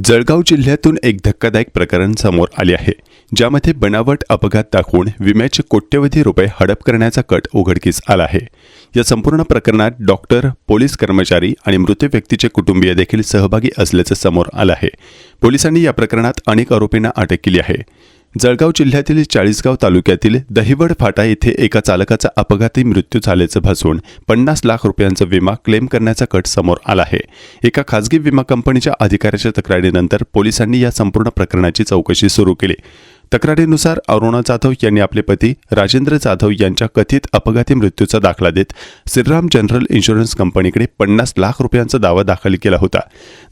जळगाव जिल्ह्यातून एक धक्कादायक प्रकरण समोर आले आहे, ज्यामध्ये बनावट अपघात दाखवून विम्याचे कोट्यवधी रुपये हडप करण्याचा कट उघडकीस आला आहे। या संपूर्ण प्रकरणात डॉक्टर, पोलीस कर्मचारी आणि मृत व्यक्तीचे कुटुंबीय देखील सहभागी असल्याचे समोर आले आहे। पोलिसांनी या प्रकरणात अनेक आरोपींना अटक केली आहे। जळगाव जिल्ह्यातील चाळीसगाव तालुक्यातील दहिवड फाटा येथे एका चालकाचा अपघाती मृत्यू झाल्याचे भासून 50 लाख रुपयांचा विमा क्लेम करण्याचा कट समोर आला आहे। एका खासगी विमा कंपनीच्या अधिकाऱ्याच्या तक्रारीनंतर पोलिसांनी या संपूर्ण प्रकरणाची चौकशी सुरू केली। तक्रारीनुसार अरुणा जाधव यांनी आपले पती राजेंद्र जाधव यांच्या कथित अपघाती मृत्यूचा दाखला देत श्रीराम जनरल इन्शुरन्स कंपनीकडे 50 लाख रुपयांचा दावा दाखल केला होता।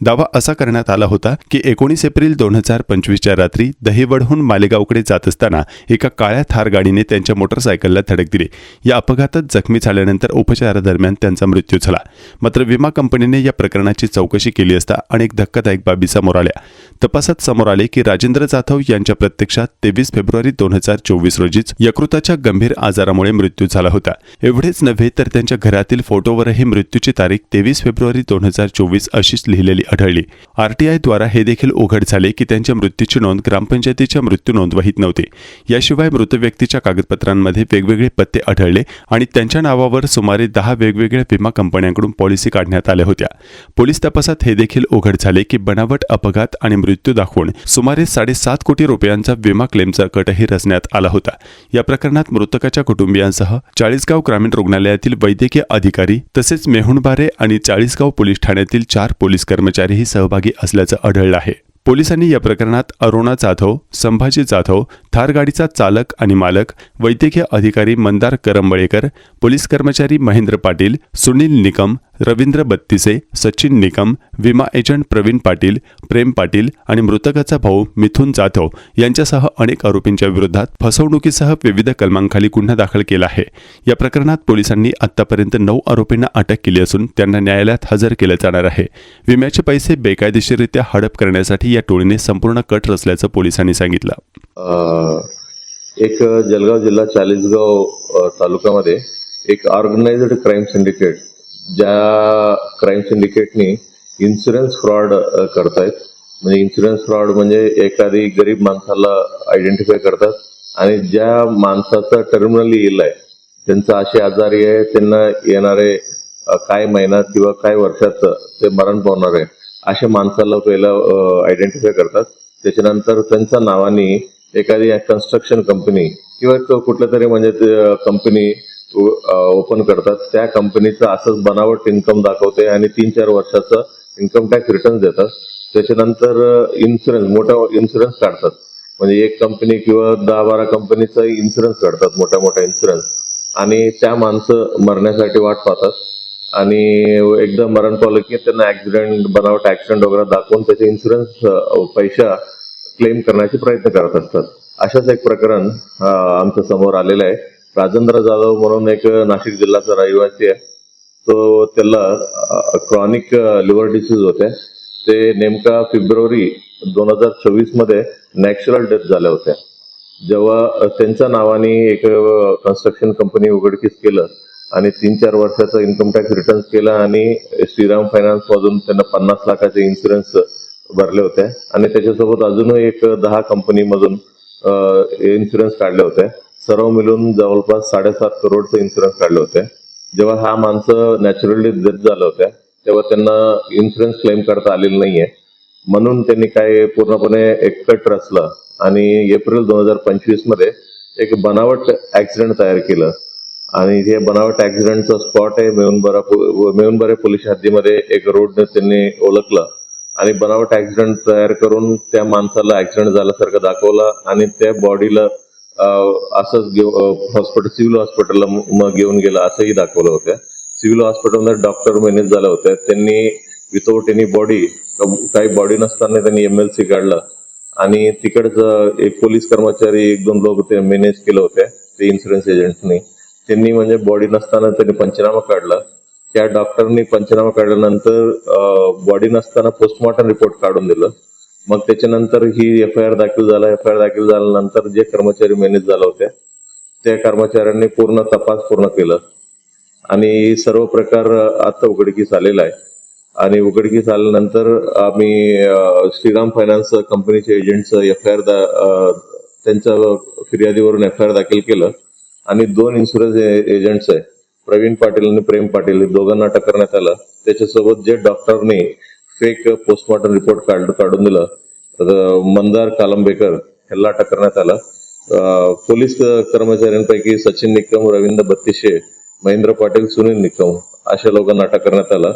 दावा असा करण्यात आला होता की 19 एप्रिल 2025च्या रात्री दहिवडहून मालेगावकडे जात असताना एका काळ्या थार गाडीने त्यांच्या मोटरसायकलला धडक दिली। या अपघातात जखमी झाल्यानंतर उपचारादरम्यान त्यांचा मृत्यू झाला। मात्र विमा कंपनीने या प्रकरणाची चौकशी केली असता अनेक धक्कादायक बाबी समोर आल्या। तपासात समोर आले की राजेंद्र जाधव यांच्या प्रत्यक्षात 23 फेब्रुवारी 2024 रोजीच यकृताच्या गंभीर आजारामुळे मृत्यू झाला होता। एवढेच नव्हे तर त्यांच्या घरातील फोटोवरही मृत्यूची तारीख 23 फेब्रुवारी 2024 अशीच लिहिलेली आढळली। आरटीआय द्वारा हे देखील उघड झाले की त्यांच्या मृत्यूची नोंद ग्रामपंचायतीच्या मृत्यू नोंदवहीत नव्हती। याशिवाय मृत व्यक्तीच्या कागदपत्रांमध्ये वेगवेगळे पत्ते आढळले आणि त्यांच्या नावावर सुमारे 10 वेगवेगळ्या विमा कंपन्यांकडून पॉलिसी काढण्यात आल्या होत्या। पोलीस तपासात हे देखील उघड झाले की बनावट अपघात आणि मृत्यू दाखवून सुमारे 7.5 कोटी रुपयांचा विमा क्लेमचा कटही रचण्यात आला होता। या प्रकरणात मृतकाच्या कुटुंबियांसह चाळीसगाव ग्रामीण रुग्णालयातील वैद्यकीय अधिकारी तसेच मेहुणबारे आणि चाळीसगाव पोलीस ठाण्यातील 4 पोलीस कर्मचारीही सहभागी असल्याचं आढळलं आहे। पोलिसांनी या प्रकरणात अरुणा जाधव, संभाजी जाधव, थार गाडीचा चालक आणि मालक, वैद्यकीय अधिकारी मंदार करंबळेकर, पोलीस कर्मचारी महेंद्र पाटील, सुनील निकम, रवींद्र बत्तिसे, सचिन निकम, विमा एजंट प्रवीण पाटील, प्रेम पाटील आणि मृतकाचा भाऊ मिथुन जाधव यांच्यासह अनेक आरोपींच्या विरोधात फसवणुकीसह विविध कलमांखाली गुन्हा दाखल केला आहे। या प्रकरणात पोलिसांनी आतापर्यंत 9 आरोपींना अटक केली असून त्यांना न्यायालयात हजर केले जाणार आहे। विम्याचे पैसे बेकायदेशीररित्या हडप करण्यासाठी या टोळीने संपूर्ण कट रचल्याचं पोलिसांनी सांगितलं। एक जळगाव जिल्हा चाळीसगाव तालुक्यामध्ये एक ऑर्गनाइज्ड क्राईम सिंडिकेट, ज्या क्राईम सिंडिकेटनी इन्शुरन्स फ्रॉड करतायत। म्हणजे इन्शुरन्स फ्रॉड म्हणजे एखादी गरीब माणसाला आयडेंटिफाय करतात आणि ज्या माणसाचा टर्मिनली इल आहे, त्यांचा असे आजारी आहे, त्यांना येणारे काय महिन्यात किंवा काय वर्षात ते मरण पावणार आहे, अशा माणसाला पहिला आयडेंटिफाय करतात। त्याच्यानंतर त्यांच्या नावाने एखादी कन्स्ट्रक्शन कंपनी किंवा कुठल्या तरी म्हणजे कंपनी ओपन करतात। त्या कंपनीचं असंच बनावट इन्कम दाखवते आणि 3-4 वर्षाचं इन्कम टॅक्स रिटर्न देतात। त्याच्यानंतर मोठा इन्शुरन्स काढतात। म्हणजे एक कंपनी किंवा 10-12 कंपनीचा इन्शुरन्स काढतात, मोठा इन्शुरन्स, आणि त्या माणसं मरण्यासाठी वाट पाहतात आणि एकदा मरण पावलं की त्यांना ऍक्सिडेंट, बनावट ऍक्सिडेंट वगैरे दाखवून त्याचे इन्शुरन्स पैसा क्लेम करण्याचे प्रयत्न करत असतात। अशाच एक प्रकरण आमच्या समोर आलेलं आहे। राजेंद्र जाधव म्हणून एक नाशिक जिल्ह्याचा रहिवासी आहे। तो त्याला क्रॉनिक लिव्हर डिसीज होते। ते नेमका फेब्रुवारी 2024 मध्ये नॅचरल डेथ झाल्या होत्या। जेव्हा त्यांच्या नावाने एक कन्स्ट्रक्शन कंपनी उघडकीस केलं आणि 3-4 वर्षाचा इन्कम टॅक्स रिटर्न केला आणि श्रीराम फायनान्स मधून त्यांना 50 लाखाचे इन्शुरन्स भरले होते आणि त्याच्यासोबत अजूनही एक 10 कंपनीमधून इन्शुरन्स काढले होते। सर्व मिळून जवळपास 7.5 करोडचे इन्शुरन्स काढले होते। जेव्हा हा माणसं नॅचरली डेथ झाल्या होत्या तेव्हा त्यांना इन्शुरन्स क्लेम करता आलेलं नाहीये, म्हणून त्यांनी काय पूर्णपणे एक कट रचलं आणि एप्रिल 2025 मध्ये एक बनावट ऍक्सिडेंट तयार केलं आणि हे बनावट ऍक्सिडेंटचा स्पॉट आहे मेहुणबारे पोलीस हद्दीमध्ये एक रोडने त्यांनी ओळखलं आणि बनावट ऍक्सिडेंट तयार करून त्या माणसाला ऍक्सिडेंट झाल्यासारखं दाखवलं आणि त्या बॉडीला असंच सिव्हिल हॉस्पिटलला मग घेऊन गेला असंही दाखवलं होतं। सिव्हिल हॉस्पिटलमध्ये डॉक्टर मॅनेज झाले होते, त्यांनी विथआउट एनी बॉडी, काही बॉडी नसताना त्यांनी MLC काढलं आणि तिकडचं एक पोलीस कर्मचारी 1-2 लोक ते मॅनेज केले होते, ते इन्शुरन्स एजंटनी। त्यांनी म्हणजे बॉडी नसताना त्यांनी पंचनामा काढला। त्या डॉक्टरनी पंचनामा काढल्यानंतर बॉडी नसताना पोस्टमॉर्टम रिपोर्ट काढून दिलं। मग त्याच्यानंतर ही FIR दाखल झाला। FIR दाखल झाल्यानंतर जे कर्मचारी मॅनेज झाले होते त्या कर्मचाऱ्यांनी पूर्ण तपास पूर्ण केलं आणि सर्व प्रकार आता उघडकीस आलेला आहे। आणि उघडकीस आल्यानंतर आम्ही श्रीराम फायनान्स कंपनीचे एजंटचं एफआयआर त्यांच्या फिर्यादीवरून एफआयआर दाखल केलं आणि 2 इन्शुरन्स एजंट्स आहे प्रवीण पाटील आणि प्रेम पाटील, दोघांना अटक करण्यात आलं. त्याच्यासोबत जे डॉक्टरने फेक पोस्टमॉर्टम रिपोर्ट काढून दिलं मंदार कालंबेकर ह्याला अटक करण्यात आलं. पोलीस कर्मचाऱ्यांपैकी सचिन निकम, रवींद्र बत्तीशे, महेंद्र पाटील, सुनील निकम अशा लोकांना अटक करण्यात आलं.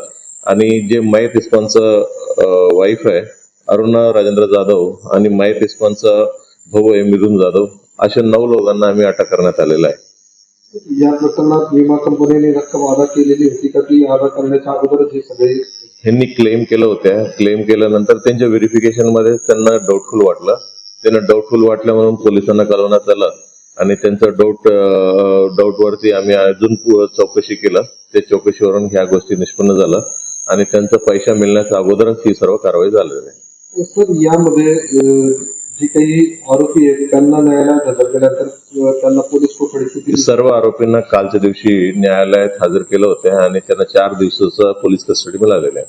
आणि जे मयत इस्मानचं वाईफ आहे अरुणा राजेंद्र जाधव आणि मयत इस्मानचा भाऊ आहे मिथुन जाधव, अशा 9 लोकांना आम्ही अटक करण्यात आलेला आहे. या प्रकरणात विमा कंपनीने रक्कम अदा केलेली होती का ती अदा करण्याच्या अगोदरच हे सगळे ह्यांनी क्लेम केलं होत्या. क्लेम केल्यानंतर त्यांच्या व्हेरिफिकेशन मध्ये त्यांना डाऊटफुल वाटलं. त्यांना डाऊटफुल वाटलं म्हणून पोलिसांना कळवण्यात आलं आणि त्यांचं डाऊट वरती आम्ही अजून चौकशी केलं. त्या चौकशीवरून ह्या गोष्टी निष्पन्न झालं आणि त्यांचा पैसा मिळण्याच्या अगोदरच ही सर्व कारवाई झालेली आहे. सर यामध्ये जी काही आरोपी आहेत त्यांना न्यायालयात हजर केल्यानंतर त्यांना पोलीस कोठडी दिली. सर्व आरोपींना कालच्या दिवशी न्यायालयात हजर केलं होतं आणि त्यांना 4 दिवसाचा पोलीस कस्टडी मिळालेली आहे.